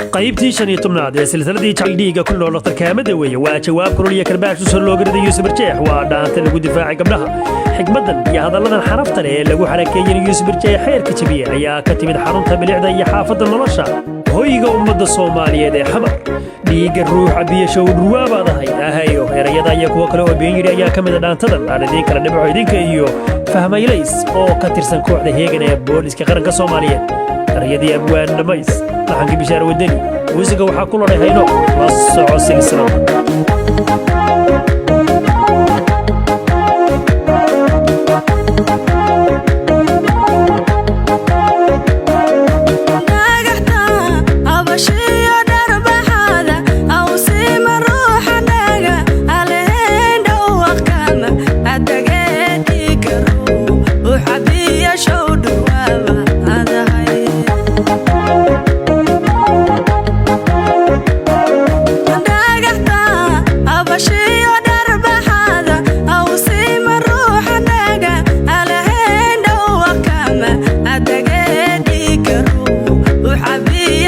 qaybtii 15aad ee silsiladii jacayliga ku nool tarkaamada weeye waa jawaab kulul iyo karbaash soo loo gariday Yuusuf Barjeex waa dhaanta lagu difaacay gabdhaha xigmadan iyo hadalladan xarafta leh ee lagu xarakeeyay Yuusuf Barjeex xeerka jabiyay ayaa ka timid xarunta bilicda iyo xaafadda nolosha hoyga ummadda Soomaaliyeed ee xamar dhiiga ruuxa biyo show ruwaabadahay ahayo erayada iyo kuwa kale oo been yiri ayaa ka mid ah dhaantadan aanadii kala dhibco idinka iyo fahmaylays oo ka tirsan kooxda heegan ee booliska qaranka Soomaaliyeed erayadii abwaan dhamays لحن بشار ودني وزقة وحكوا له هينو وصعوا سلسلة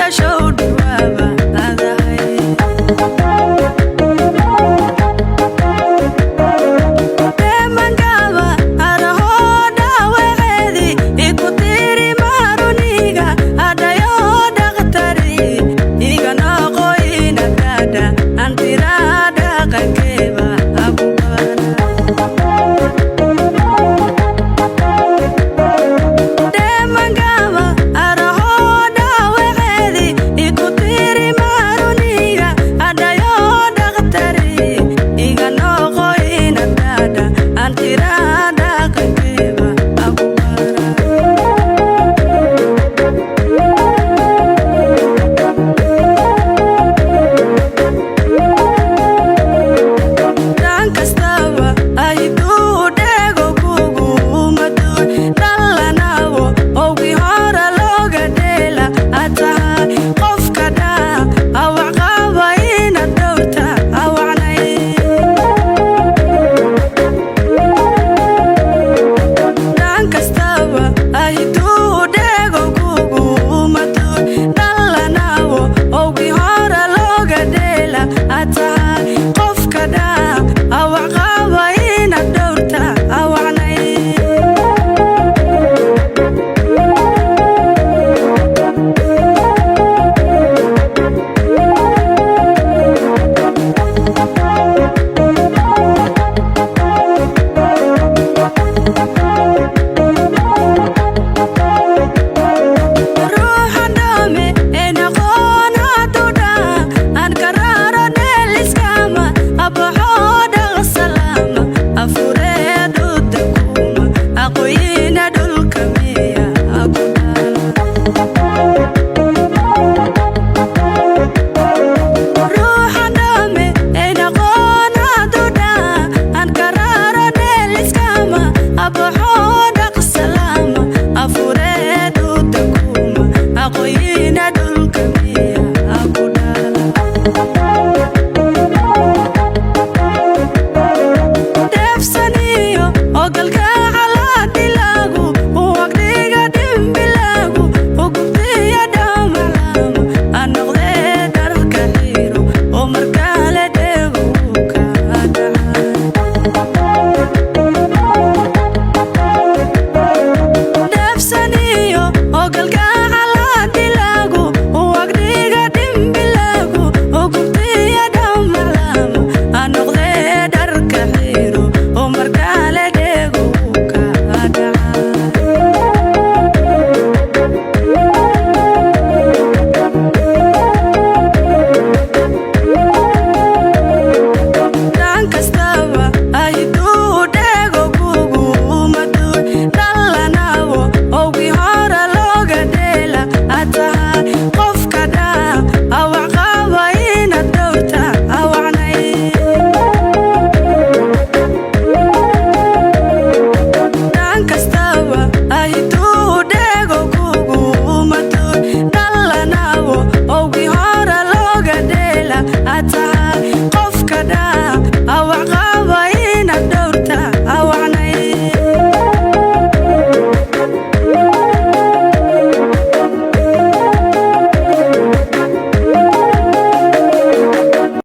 show